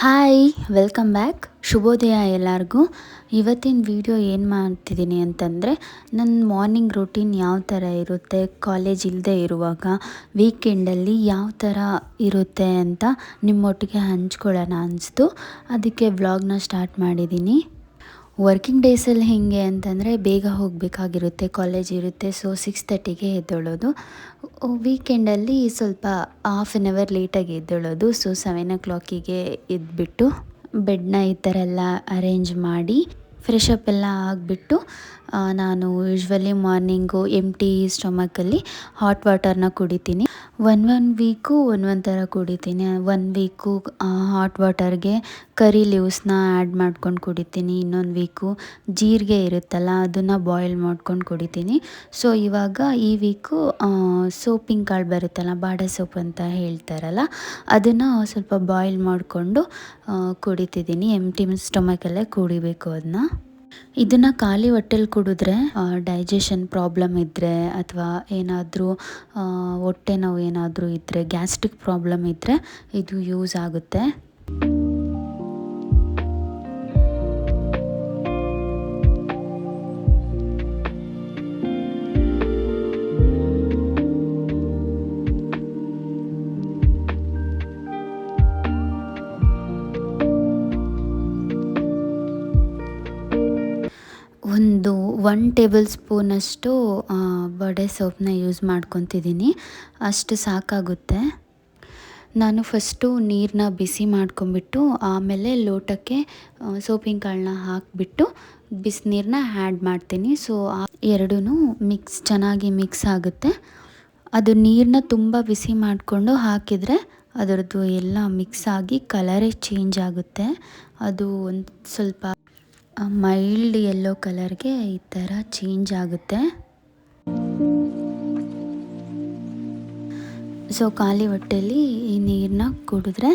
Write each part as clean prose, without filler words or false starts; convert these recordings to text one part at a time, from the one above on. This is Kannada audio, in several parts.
Hi, welcome back. ಶುಭೋದಯ ಎಲ್ಲರಿಗೂ. ಇವತ್ತಿನ ವಿಡಿಯೋ ಏನು ಮಾಡ್ತಿದ್ದೀನಿ ಅಂತಂದರೆ, ನನ್ನ ಮಾರ್ನಿಂಗ್ ರೂಟೀನ್ ಯಾವ ಥರ ಇರುತ್ತೆ, ಕಾಲೇಜ್ ಇಲ್ಲದೆ ಇರುವಾಗ ವೀಕೆಂಡಲ್ಲಿ ಯಾವ ಥರ ಇರುತ್ತೆ ಅಂತ ನಿಮ್ಮೊಟ್ಟಿಗೆ ಹಂಚ್ಕೊಳ್ಳೋಣ ಅನಿಸ್ತು. ಅದಕ್ಕೆ ವ್ಲಾಗ್ನ ಸ್ಟಾರ್ಟ್ ಮಾಡಿದ್ದೀನಿ. ವರ್ಕಿಂಗ್ ಡೇಸಲ್ಲಿ ಹೇಗೆ ಅಂತಂದರೆ ಬೇಗ ಹೋಗಬೇಕಾಗಿರುತ್ತೆ, ಕಾಲೇಜ್ ಇರುತ್ತೆ. ಸೊ 6:30ಗೆ ಎದ್ದೇಳೋದು. ವೀಕೆಂಡಲ್ಲಿ ಸ್ವಲ್ಪ ಹಾಫ್ ಆನ್ ಅವರ್ ಲೇಟಾಗಿ ಎದ್ದೇಳೋದು. ಸೊ 7 o'clockಗೆ ಎದ್ಬಿಟ್ಟು ಬೆಡ್ನ ಈ ಥರ ಎಲ್ಲ ಅರೇಂಜ್ ಮಾಡಿ ಫ್ರೆಶ್ ಅಪ್ ಎಲ್ಲ ಆಗಿಬಿಟ್ಟು ನಾನು ಯೂಶ್ವಲಿ ಮಾರ್ನಿಂಗು ಎಂಟಿ ಸ್ಟೊಮಕಲ್ಲಿ ಹಾಟ್ ವಾಟರ್ನ ಕುಡಿತೀನಿ. ಒನ್ ವೀಕು ಒಂದೊಂದು ಥರ ಕುಡಿತೀನಿ. 1 ವೀಕು ಹಾಟ್ ವಾಟರ್ಗೆ ಕರಿ ಲೀವ್ಸ್ನ ಆ್ಯಡ್ ಮಾಡ್ಕೊಂಡು ಕುಡಿತೀನಿ. ಇನ್ನೊಂದು ವೀಕು ಜೀರಿಗೆ ಇರುತ್ತಲ್ಲ ಅದನ್ನು ಬಾಯ್ಲ್ ಮಾಡ್ಕೊಂಡು ಕುಡಿತೀನಿ. ಸೊ ಇವಾಗ ಈ ವೀಕು ಸೋಪಿನ ಕಾಳು ಬರುತ್ತಲ್ಲ, ಬಾಡ ಸೊಪ್ಪು ಅಂತ ಹೇಳ್ತಾರಲ್ಲ, ಅದನ್ನು ಸ್ವಲ್ಪ ಬಾಯ್ಲ್ ಮಾಡಿಕೊಂಡು ಕುಡಿತಿದ್ದೀನಿ. ಎಂಟಿ ಸ್ಟೊಮಕಲ್ಲೇ ಕುಡಿಬೇಕು ಅದನ್ನ. ಇದನ್ನು ಖಾಲಿ ಹೊಟ್ಟೆಲಿ ಕುಡಿದ್ರೆ ಡೈಜೆಷನ್ ಪ್ರಾಬ್ಲಮ್ ಇದ್ದರೆ ಅಥವಾ ಏನಾದರೂ ಹೊಟ್ಟೆ ನೋವು ಏನಾದರೂ ಇದ್ದರೆ, ಗ್ಯಾಸ್ಟ್ರಿಕ್ ಪ್ರಾಬ್ಲಮ್ ಇದ್ದರೆ ಇದು ಯೂಸ್ ಆಗುತ್ತೆ. ಒಂದು 1 ಟೇಬಲ್ ಸ್ಪೂನಷ್ಟು ಬಡೆ ಸೊಪ್ಪನ್ನ ಯೂಸ್ ಮಾಡ್ಕೊತಿದ್ದೀನಿ. ಅಷ್ಟು ಸಾಕಾಗುತ್ತೆ. ನಾನು ಫಸ್ಟು ನೀರನ್ನ ಬಿಸಿ ಮಾಡ್ಕೊಂಬಿಟ್ಟು ಆಮೇಲೆ ಲೋಟಕ್ಕೆ ಸೋಪಿನ ಕಾಳನ್ನ ಹಾಕಿಬಿಟ್ಟು ಬಿಸಿನೀರನ್ನ ಆ್ಯಡ್ ಮಾಡ್ತೀನಿ. ಸೊ ಎರಡೂ ಚೆನ್ನಾಗಿ ಮಿಕ್ಸ್ ಆಗುತ್ತೆ. ಅದು ನೀರನ್ನ ತುಂಬ ಬಿಸಿ ಮಾಡಿಕೊಂಡು ಹಾಕಿದರೆ ಅದರದ್ದು ಎಲ್ಲ ಮಿಕ್ಸ್ ಆಗಿ ಕಲರೇ ಚೇಂಜ್ ಆಗುತ್ತೆ. ಅದು ಒಂದು ಸ್ವಲ್ಪ ಮೈಲ್ಡ್ ಯೆಲ್ಲೋ ಕಲರ್ಗೆ ಈ ಥರ ಚೇಂಜ್ ಆಗುತ್ತೆ. ಸೊ ಖಾಲಿ ಹೊಟ್ಟೆಲಿ ಈ ನೀರನ್ನ ಕುಡಿದ್ರೆ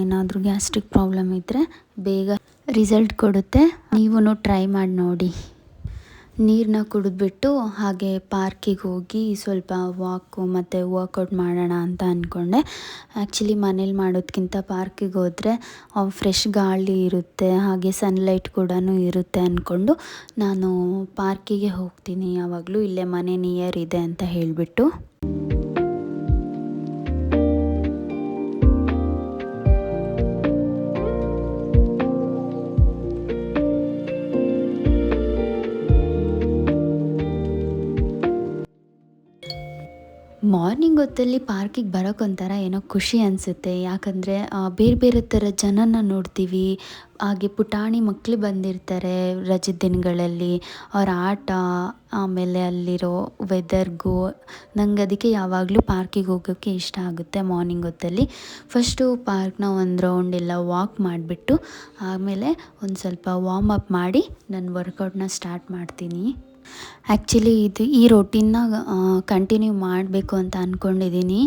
ಏನಾದರೂ ಗ್ಯಾಸ್ಟ್ರಿಕ್ ಪ್ರಾಬ್ಲಮ್ ಇದ್ದರೆ ಬೇಗ ರಿಸಲ್ಟ್ ಕೊಡುತ್ತೆ. ನೀವೂ ಟ್ರೈ ಮಾಡಿ ನೋಡಿ. ನೀರನ್ನ ಕುಡಿದ್ಬಿಟ್ಟು ಹಾಗೆ ಪಾರ್ಕಿಗೆ ಹೋಗಿ ಸ್ವಲ್ಪ ವಾಕು ಮತ್ತು ವರ್ಕೌಟ್ ಮಾಡೋಣ ಅಂತ ಅಂದ್ಕೊಂಡೆ. ಆ್ಯಕ್ಚುಲಿ ಮನೇಲಿ ಮಾಡೋದಕ್ಕಿಂತ ಪಾರ್ಕಿಗೆ ಹೋದರೆ ಫ್ರೆಶ್ ಗಾಳಿ ಇರುತ್ತೆ, ಹಾಗೆ ಸನ್ಲೈಟ್ ಕೂಡ ಇರುತ್ತೆ ಅಂದ್ಕೊಂಡು ನಾನು ಪಾರ್ಕಿಗೆ ಹೋಗ್ತೀನಿ ಯಾವಾಗಲೂ. ಇಲ್ಲೇ ಮನೆ ನಿಯರ್ ಇದೆ ಅಂತ ಹೇಳಿಬಿಟ್ಟು. ಮಾರ್ನಿಂಗ್ ಹೊತ್ತಲ್ಲಿ ಪಾರ್ಕಿಗೆ ಬರೋಕ್ಕೊಂಥರ ಏನೋ ಖುಷಿ ಅನಿಸುತ್ತೆ. ಯಾಕಂದರೆ ಬೇರೆ ಬೇರೆ ಥರ ಜನನ ನೋಡ್ತೀವಿ. ಹಾಗೆ ಪುಟಾಣಿ ಮಕ್ಕಳು ಬಂದಿರ್ತಾರೆ ರಜದ ದಿನಗಳಲ್ಲಿ. ಅವ್ರ ಆಟ, ಆಮೇಲೆ ಅಲ್ಲಿರೋ ವೆದರ್ಗೂ ನಂಗೆ ಅದಕ್ಕೆ ಯಾವಾಗಲೂ ಪಾರ್ಕಿಗೆ ಹೋಗೋಕ್ಕೆ ಇಷ್ಟ ಆಗುತ್ತೆ ಮಾರ್ನಿಂಗ್ ಹೊತ್ತಲ್ಲಿ. ಫಸ್ಟು ಪಾರ್ಕ್ನ ಒಂದು ರೌಂಡ್ ಎಲ್ಲ ವಾಕ್ ಮಾಡಿಬಿಟ್ಟು ಆಮೇಲೆ ಒಂದು ಸ್ವಲ್ಪ ವಾರ್ಮ್ ಅಪ್ ಮಾಡಿ ನನ್ನ ವರ್ಕೌಟ್ನ ಸ್ಟಾರ್ಟ್ ಮಾಡ್ತೀನಿ. ಆ್ಯಕ್ಚುಲಿ ಈ ರೊಟೀನ್ನ ಕಂಟಿನ್ಯೂ ಮಾಡಬೇಕು ಅಂತ ಅಂದ್ಕೊಂಡಿದ್ದೀನಿ.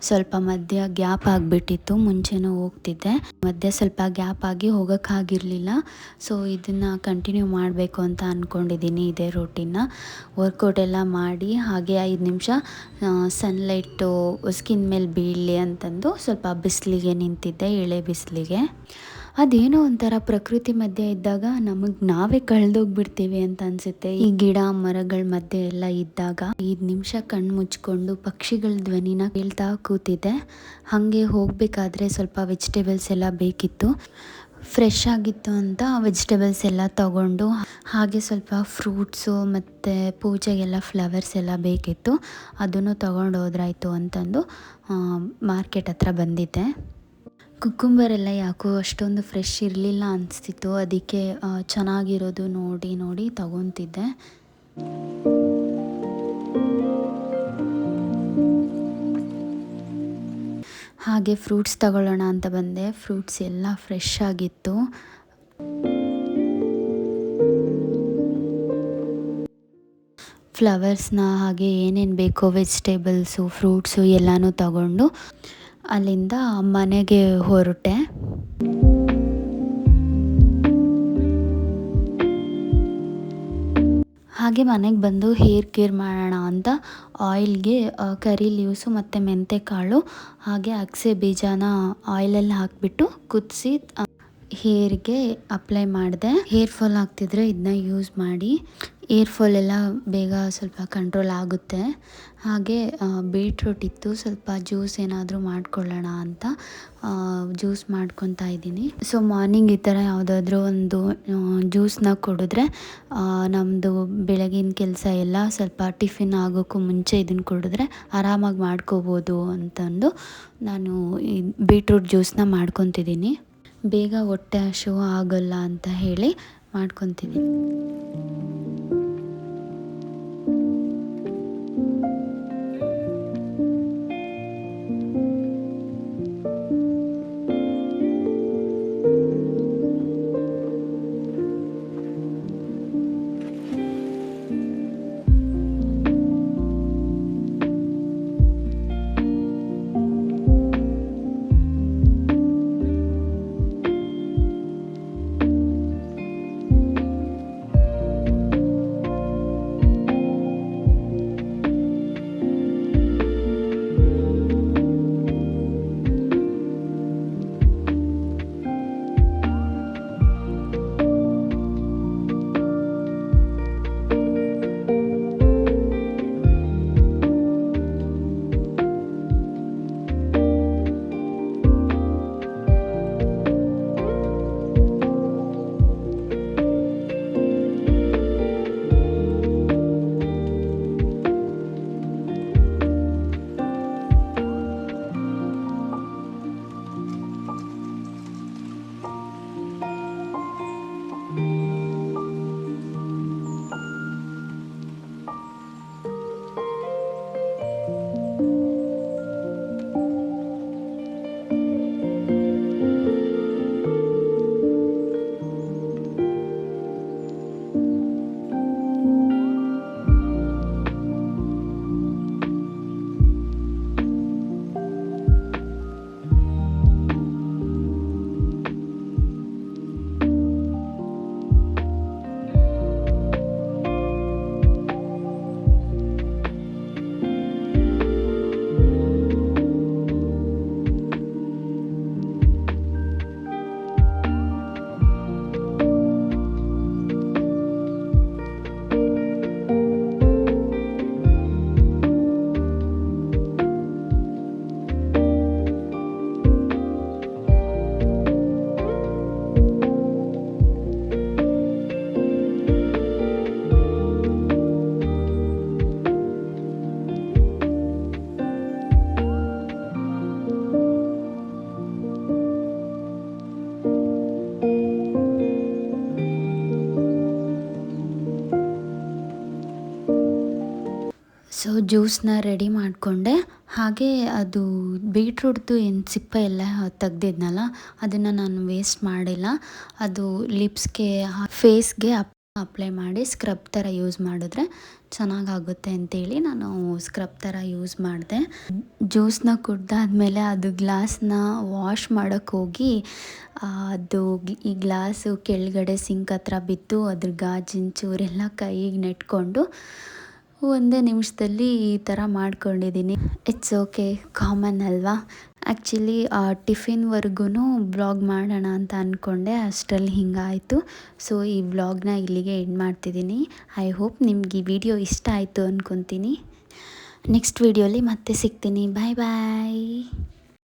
ಸ್ವಲ್ಪ ಮಧ್ಯ ಗ್ಯಾಪ್ ಆಗಿಬಿಟ್ಟಿತ್ತು. ಮುಂಚೆನೂ ಹೋಗ್ತಿದ್ದೆ, ಮಧ್ಯೆ ಸ್ವಲ್ಪ ಗ್ಯಾಪ್ ಆಗಿ ಹೋಗೋಕ್ಕಾಗಿರಲಿಲ್ಲ. ಸೊ ಇದನ್ನು ಕಂಟಿನ್ಯೂ ಮಾಡಬೇಕು ಅಂತ ಅಂದ್ಕೊಂಡಿದ್ದೀನಿ. ಇದೇ ರೊಟೀನ್ನ ವರ್ಕೌಟ್ ಎಲ್ಲ ಮಾಡಿ ಹಾಗೆ 5 ನಿಮಿಷ ಸನ್ಲೈಟು ಸ್ಕಿನ್ ಮೇಲೆ ಬೀಳಲಿ ಅಂತಂದು ಸ್ವಲ್ಪ ಬಿಸಿಲಿಗೆ ನಿಂತಿದ್ದೆ, ಎಳೆ ಬಿಸಿಲಿಗೆ. ಅದೇನೋ ಒಂಥರ ಪ್ರಕೃತಿ ಮಧ್ಯೆ ಇದ್ದಾಗ ನಮಗೆ ನಾವೇ ಕಳೆದೋಗ್ಬಿಡ್ತೀವಿ ಅಂತ ಅನಿಸುತ್ತೆ. ಈ ಗಿಡ ಮರಗಳ ಮಧ್ಯೆ ಎಲ್ಲ ಇದ್ದಾಗ 5 ನಿಮಿಷ ಕಣ್ಣು ಮುಚ್ಕೊಂಡು ಪಕ್ಷಿಗಳ ಧ್ವನಿನ ಕೇಳ್ತಾ ಕೂತಿದ್ದೆ. ಹಾಗೆ ಹೋಗಬೇಕಾದ್ರೆ ಸ್ವಲ್ಪ ವೆಜಿಟೇಬಲ್ಸ್ ಎಲ್ಲ ಬೇಕಿತ್ತು. ಫ್ರೆಶ್ ಆಗಿತ್ತು ಅಂತ ವೆಜಿಟೇಬಲ್ಸ್ ಎಲ್ಲ ತಗೊಂಡು, ಹಾಗೆ ಸ್ವಲ್ಪ ಫ್ರೂಟ್ಸು ಮತ್ತು ಪೂಜೆಗೆಲ್ಲ ಫ್ಲವರ್ಸ್ ಎಲ್ಲ ಬೇಕಿತ್ತು, ಅದನ್ನು ತಗೊಂಡು ಹೋದ್ರಾಯ್ತು ಅಂತಂದು ಮಾರ್ಕೆಟ್ ಹತ್ರ ಬಂದಿದ್ದೆ. ಕುಕ್ಕುಂಬರೆಲ್ಲ ಯಾಕೋ ಅಷ್ಟೊಂದು ಫ್ರೆಶ್ ಇರಲಿಲ್ಲ ಅನಿಸ್ತಿತ್ತು. ಅದಕ್ಕೆ ಚೆನ್ನಾಗಿರೋದು ನೋಡಿ ತಗೊತಿದ್ದೆ. ಹಾಗೆ ಫ್ರೂಟ್ಸ್ ತಗೊಳ್ಳೋಣ ಅಂತ ಬಂದೆ. ಫ್ರೂಟ್ಸ್ ಎಲ್ಲ ಫ್ರೆಶ್ ಆಗಿತ್ತು. ಫ್ಲವರ್ಸ್ನ ಹಾಗೆ ಏನೇನು ಬೇಕೋ ವೆಜಿಟೇಬಲ್ಸು, ಫ್ರೂಟ್ಸು ಎಲ್ಲನೂ ತಗೊಂಡು ಅಲ್ಲಿಂದ ಮನೆಗೆ ಹೊರಟೆ. ಹಾಗೆ ಮನೆಗೆ ಬಂದು ಹೇರ್ ಕೇರ್ ಮಾಡೋಣ ಅಂತ ಆಯಿಲ್ಗೆ ಕರಿ ಲೀವ್ಸು ಮತ್ತು ಮೆಂತೆಕಾಳು ಹಾಗೆ ಅಗಸೆ ಬೀಜನ ಆಯಿಲಲ್ಲಿ ಹಾಕಿಬಿಟ್ಟು ಕುದಿಸಿ ಹೇರ್ಗೆ ಅಪ್ಲೈ ಮಾಡಿದೆ. ಹೇರ್ ಫಾಲ್ ಆಗ್ತಿದ್ರೆ ಇದನ್ನ ಯೂಸ್ ಮಾಡಿ, ಏರ್ ಫಾಲ್ ಎಲ್ಲ ಬೇಗ ಸ್ವಲ್ಪ ಕಂಟ್ರೋಲ್ ಆಗುತ್ತೆ. ಹಾಗೆ ಬೀಟ್ರೂಟ್ ಇತ್ತು, ಸ್ವಲ್ಪ ಜ್ಯೂಸ್ ಏನಾದರೂ ಮಾಡ್ಕೊಳ್ಳೋಣ ಅಂತ ಜ್ಯೂಸ್ ಮಾಡ್ಕೊತಾ ಇದ್ದೀನಿ. ಸೊ ಮಾರ್ನಿಂಗ್ ಈ ಥರ ಯಾವುದಾದ್ರೂ ಒಂದು ಜ್ಯೂಸನ್ನ ಕುಡಿದ್ರೆ ನಮ್ಮದು ಬೆಳಗಿನ ಕೆಲಸ ಎಲ್ಲ ಸ್ವಲ್ಪ ಟಿಫಿನ್ ಆಗೋಕ್ಕೂ ಮುಂಚೆ ಇದನ್ನು ಕುಡಿದ್ರೆ ಆರಾಮಾಗಿ ಮಾಡ್ಕೋಬೋದು ಅಂತಂದು ನಾನು ಈ ಬೀಟ್ರೂಟ್ ಜ್ಯೂಸನ್ನ ಮಾಡ್ಕೊತಿದ್ದೀನಿ. ಬೇಗ ಹೊಟ್ಟೆ ಹಸಿವು ಆಗೋಲ್ಲ ಅಂತ ಹೇಳಿ ಮಾಡ್ಕೊತಿದ್ದೀನಿ. ಸೊ ಜ್ಯೂಸನ್ನ ರೆಡಿ ಮಾಡಿಕೊಂಡೆ. ಹಾಗೆ ಅದು ಬೀಟ್ರೂಟ್ದು ಏನು ಸಿಪ್ಪೆ ಎಲ್ಲ ತೆಗ್ದಿದ್ನಲ್ಲ ಅದನ್ನು ನಾನು ವೇಸ್ಟ್ ಮಾಡಿಲ್ಲ. ಅದು ಲಿಪ್ಸ್ಗೆ ಫೇಸ್ಗೆ ಅಪ್ಲೈ ಮಾಡಿ ಸ್ಕ್ರಬ್ ಥರ ಯೂಸ್ ಮಾಡಿದ್ರೆ ಚೆನ್ನಾಗಾಗುತ್ತೆ ಅಂತೇಳಿ ನಾನು ಸ್ಕ್ರಬ್ ಥರ ಯೂಸ್ ಮಾಡಿದೆ. ಜ್ಯೂಸನ್ನ ಕುಡ್ದಾದ್ಮೇಲೆ ಅದು ಗ್ಲಾಸ್ನ ವಾಶ್ ಮಾಡೋಕ್ಕೆ ಹೋಗಿ ಅದು ಈ ಗ್ಲಾಸು ಕೆಳಗಡೆ ಸಿಂಕ್ ಹತ್ರ ಬಿದ್ದು ಅದ್ರ ಗಾಜಿನ ಚೂರೆಲ್ಲ ಕೈಗೆ ನೆಟ್ಕೊಂಡು ಒಂದೇ ನಿಮಿಷದಲ್ಲಿ ಈ ಥರ ಮಾಡ್ಕೊಂಡಿದ್ದೀನಿ. ಇಟ್ಸ್ ಓಕೆ, ಕಾಮನ್ ಅಲ್ವಾ. ಆ್ಯಕ್ಚುಲಿ ಟಿಫಿನ್ವರೆಗೂ ಬ್ಲಾಗ್ ಮಾಡೋಣ ಅಂತ ಅಂದ್ಕೊಂಡೆ, ಅಷ್ಟರಲ್ಲಿ ಹಿಂಗಾಯಿತು. ಸೊ ಈ ವ್ಲಾಗ್ನ ಇಲ್ಲಿಗೆ ಎಂಡ್ ಮಾಡ್ತಿದ್ದೀನಿ. ಐ ಹೋಪ್ ನಿಮ್ಗೆ ಈ ವಿಡಿಯೋ ಇಷ್ಟ ಆಯಿತು ಅಂದ್ಕೊತೀನಿ. ನೆಕ್ಸ್ಟ್ ವಿಡಿಯೋಲಿ ಮತ್ತೆ ಸಿಗ್ತೀನಿ. ಬಾಯ್ ಬಾಯ್.